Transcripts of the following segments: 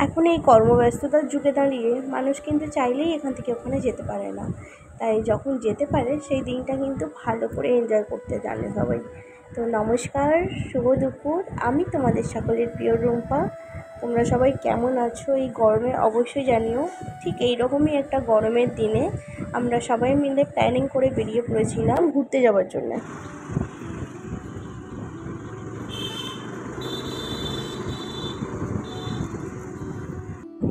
এখন এই কর্মব্যস্ততার যুগে দাঁড়িয়ে মানুষ কিন্তু চাইলেই এখান থেকে ওখানে যেতে পারে না, তাই যখন যেতে পারে সেই দিনটা কিন্তু ভালো করে এনজয় করতে জানে সবাই। তো নমস্কার, শুভ দুপুর, আমি তোমাদের সকলের প্রিয় রুম্পা। তোমরা সবাই কেমন আছো এই গরমে অবশ্যই জানিও। ঠিক এইরকমই একটা গরমের দিনে আমরা সবাই মিলে প্ল্যানিং করে বেরিয়ে পড়েছিলাম ঘুরতে যাওয়ার জন্য।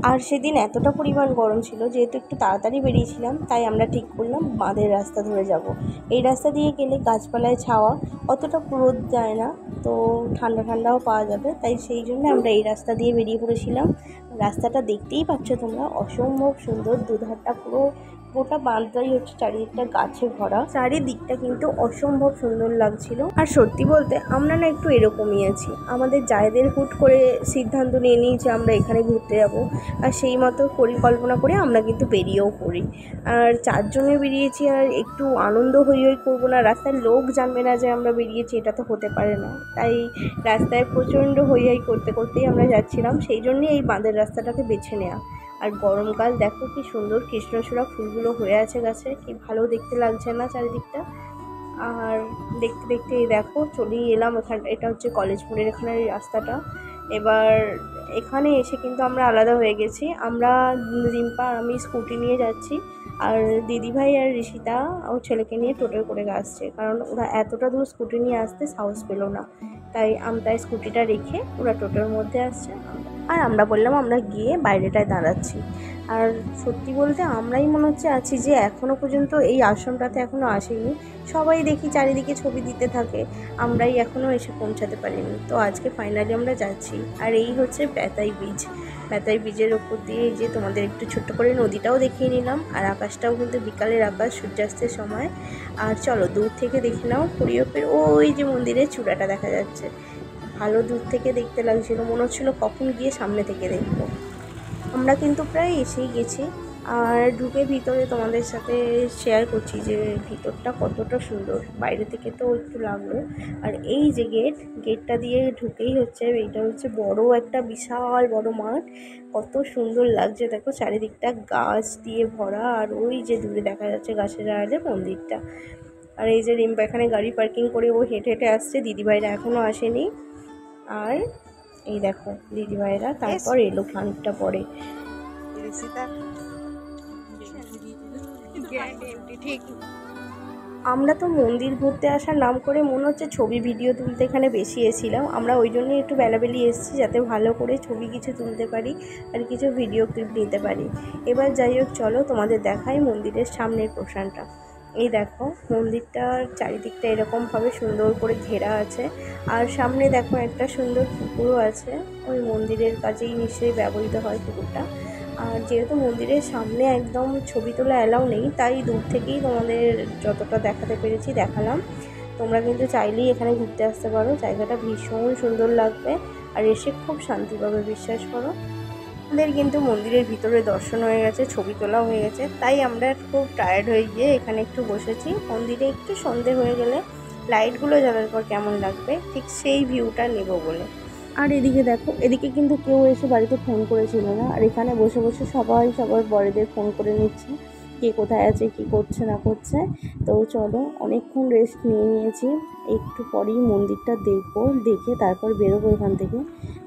আর সেদিন এতটা পরিমাণ গরম ছিল, যেহেতু একটু তাড়াতাড়ি বেরিয়েছিলাম তাই আমরা ঠিক করলাম বাঁধের রাস্তা ধরে যাব। এই রাস্তা দিয়ে গেলে গাছপালায় ছাওয়া, অতটা রোদ যায় না, তো ঠান্ডা ঠান্ডাও পাওয়া যাবে, তাই সেই জন্য আমরা এই রাস্তা দিয়ে বেরিয়ে পড়েছিলাম। রাস্তাটা দেখতেই পাচ্ছ তোমরা, অসম্ভব সুন্দর। দুধারটা পুরো গোটা বাঁধটাই হচ্ছে চারিদিকটা গাছে ভরা, চারিদিকটা কিন্তু অসম্ভব সুন্দর লাগছিল। আর সত্যি বলতে আমরা না একটু এরকমই আছি, আমাদের জায়েদের হুট করে সিদ্ধান্ত নিয়ে নিই যে আমরা এখানে ঘুরতে যাব, আর সেই মতো পরিকল্পনা করে আমরা কিন্তু বেরিয়েও পড়ি। আর চারজনে বেরিয়েছি, আর একটু আনন্দ হই করবো না, রাস্তায় লোক জানবে না যে আমরা বেরিয়েছি, এটা তো হতে পারে না। তাই রাস্তায় প্রচণ্ড হই করতে করতেই আমরা যাচ্ছিলাম, সেই জন্যই এই বাঁধের রাস্তাটাকে বেছে নেওয়া। আর গরমকাল দেখো কি সুন্দর কৃষ্ণচূড়া ফুলগুলো হয়ে আছে গাছে, কি ভালো দেখতে লাগছে না চারিদিকটা। আর দেখতে দেখতে এই দেখো চলেই এলাম এখানটা, এটা হচ্ছে কলেজ মোড়ের এখানের রাস্তাটা। এবার এখানে এসে কিন্তু আমরা আলাদা হয়ে গেছি, আমরা রিম্পা আমি স্কুটি নিয়ে যাচ্ছি, আর দিদিভাই আর ঋষিতা ও ছেলেকে নিয়ে টোটোয় করে আসছে, কারণ ওরা এতটা দূর স্কুটি নিয়ে আসতে সাহস পেল না, তাই আমরা স্কুটিটা রেখে ওরা টোটোর মধ্যে আসছে, আর আমরা বললাম আমরা গিয়ে বাইরেটায় দাঁড়াচ্ছি। আর সত্যি বলতে আমরাই মনে হচ্ছে আছি যে এখনও পর্যন্ত এই আশ্রমটাতে এখনও আসেনি। সবাই দেখি চারিদিকে ছবি দিতে থাকে, আমরাই এখনও এসে পৌঁছাতে পারিনি। তো আজকে ফাইনালি আমরা যাচ্ছি। আর এই হচ্ছে বেতাই বীজ, বেতাই বীজের ওপর দিয়ে এই যে তোমাদের একটু ছোট্ট করে নদীটাও দেখিয়ে নিলাম, আর আকাশটাও কিন্তু বিকালের আকাশ, সূর্যাস্তের সময়। আর চলো দূর থেকে দেখে নাও হরিয়পের ওই যে মন্দিরের চূড়াটা দেখা যাচ্ছে, ভালো দূর থেকে দেখতে লাগছিল, মনে হচ্ছিলো কখন গিয়ে সামনে থেকে দেখবো। আমরা কিন্তু প্রায় এসেই গেছি, আর ঢুকে ভিতরে তোমাদের সাথে শেয়ার করছি যে ভিতরটা কতটা সুন্দর, বাইরে থেকে তো একটু লাগলো। আর এই যে গেটটা দিয়ে ঢুকেই হচ্ছে, এইটা হচ্ছে বড় একটা বিশাল বড় মাঠ, কত সুন্দর লাগছে দেখো, চারিদিকটা গাছ দিয়ে ভরা, আর ওই যে দূরে দেখা যাচ্ছে গাছের আড়ালে মন্দিরটা। আর এই যে রিম্পা এখানে গাড়ি পার্কিং করে ও হেঁটে হেঁটে আসছে, দিদিভাইরা এখনও আসেনি। আর এই দেখো দিদিভাইরা তারপর এলো খানিকটা পরে। আমরা তো মন্দির ঘুরতে আসার নাম করে মনে হচ্ছে ছবি ভিডিও তুলতে এখানে বেশি এসেছিলাম, আমরা ওই জন্যই একটু বেলাবেলি এসেছি, যাতে ভালো করে ছবি কিছু তুলতে পারি আর কিছু ভিডিও ক্লিপ নিতে পারি। এবার যাই হোক চলো তোমাদের দেখাই মন্দিরের সামনের পোর্শনটা। এই দেখো মন্দিরটার চারিদিকটা এরকমভাবে সুন্দর করে ঘেরা আছে, আর সামনে দেখো একটা সুন্দর পুকুরও আছে, ওই মন্দিরের কাজেই নিশ্চয়ই ব্যবহৃত হয় পুকুরটা। আর যেহেতু মন্দিরের সামনে একদম ছবি তোলা অ্যালাউ নেই, তাই দূর থেকেই তোমাদের যতটা দেখাতে পেরেছি দেখালাম। তোমরা কিন্তু চাইলেই এখানে ঘুরতে আসতে পারো, জায়গাটা ভীষণ সুন্দর লাগবে, আর এসে খুব শান্তি পাবে, বিশ্বাস করো। আমাদের কিন্তু মন্দিরের ভিতরে দর্শন হয়ে গেছে, ছবি তোলা হয়ে গেছে, তাই আমরা খুব টায়ার্ড হয়ে গিয়ে এখানে একটু বসেছি। মন্দিরে একটু সন্ধে হয়ে গেলে লাইটগুলো জ্বালার পর কেমন লাগবে ঠিক সেই ভিউটা নেব বলে। আর এদিকে দেখো, এদিকে কিন্তু কেউ এসে বাড়িতে ফোন করেছিল না, আর এখানে বসে বসে সবাই সবার বড়দের ফোন করে নিচ্ছে, কে কোথায় আছে, কি করছে না করছে। তো চলো অনেকক্ষণ রেস্ট নিয়ে নিয়েছি, একটু পরেই মন্দিরটা দেখবো, দেখে তারপর বেরোবো এখান থেকে।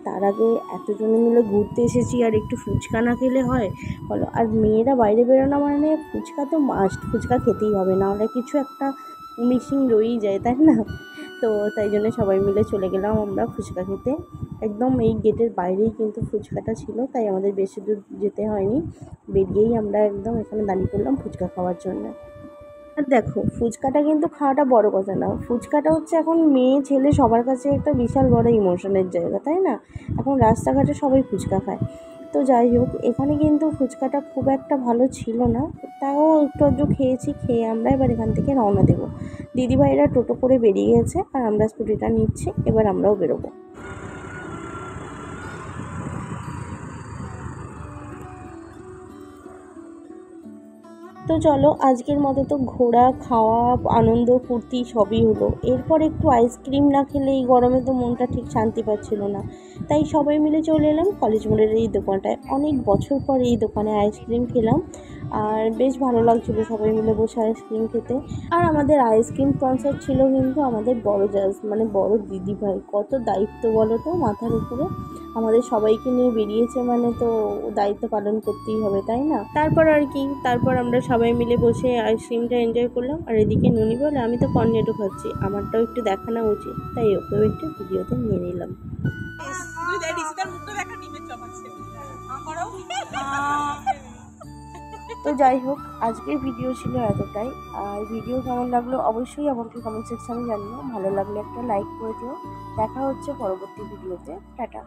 তার আগে এতজনে মিলে ঘুরতে এসেছি, আর একটু ফুচকা না খেলে হয় বলো? আর মেয়েরা বাইরে বেরোনো মানে ফুচকা তো মাস্ট, ফুচকা খেতেই হবে, না হলে কিছু একটা মিসিং রয়েই যায়, তাই না? তো তাই জন্য সবাই মিলে চলে গেলাম আমরা ফুচকা খেতে। একদম এই গেটের বাইরেই কিন্তু ফুচকাটা ছিল, তাই আমাদের বেশি দূর যেতে হয়নি, বেরিয়েই আমরা একদম এখানে দাঁড়িয়ে পড়লাম ফুচকা খাওয়ার জন্য। আর দেখো ফুচকাটা কিন্তু খাওয়াটা বড় কথা না, ফুচকাটা হচ্ছে এখন মেয়ে ছেলে সবার কাছে একটা বিশাল বড় ইমোশনের জায়গা, তাই না? এখন রাস্তাঘাটে সবাই ফুচকা খায়। তো যাই হোক, এখানে কিন্তু ফুচকাটা খুব একটা ভালো ছিল না, তাও একটু আধটু খেয়েছি, খেয়ে আমরা এবার এখান থেকে রওনা দেবো। দিদিভাইরা টোটো করে বেরিয়ে গেছে, আর আমরা স্কুটিটা নিচ্ছি, এবার আমরাও বেরোবো। তো চলো আজকের মতো তো ঘোরা, খাওয়া, আনন্দ ফুর্তি সবই হলো, এরপর একটু আইসক্রিম না খেলে এই গরমে তো মনটা ঠিক শান্তি পাচ্ছিল না, তাই সবাই মিলে চলে এলাম কলেজ মোড়ের এই দোকানটায়। অনেক বছর পর এই দোকানে আইসক্রিম খেলাম, আর বেশ ভালো লাগছিলো সবাই মিলে বসে আইসক্রিম খেতে। আর আমাদের আইসক্রিম স্পন্সর ছিল কিন্তু আমাদের বড় মানে বড় দিদি ভাই। কত দায়িত্ব বলো তো মাথার উপরে, আমাদের সবাইকে নিয়ে বেরিয়েছে মানে তো দায়িত্ব পালন করতেই হবে, তাই না? তারপর আমরা সবাই মিলে বসে আইসক্রিমটা এনজয় করলাম। আর এদিকে নুনি বলে, আমি তো কর্নেটো খাচ্ছি, আমারটাও একটু দেখানো উচিত, তাই ওকেও একটু ভিডিওতে নিয়ে নিলাম। তো যাই হোক, আজকের ভিডিও ছিল এতটাই। আর ভিডিও কেমন লাগলো অবশ্যই আমাকে কমেন্ট সেকশানে জানিও। ভালো লাগলে একটা লাইক করে দিও। দেখা হচ্ছে পরবর্তী ভিডিওতে। টাটা।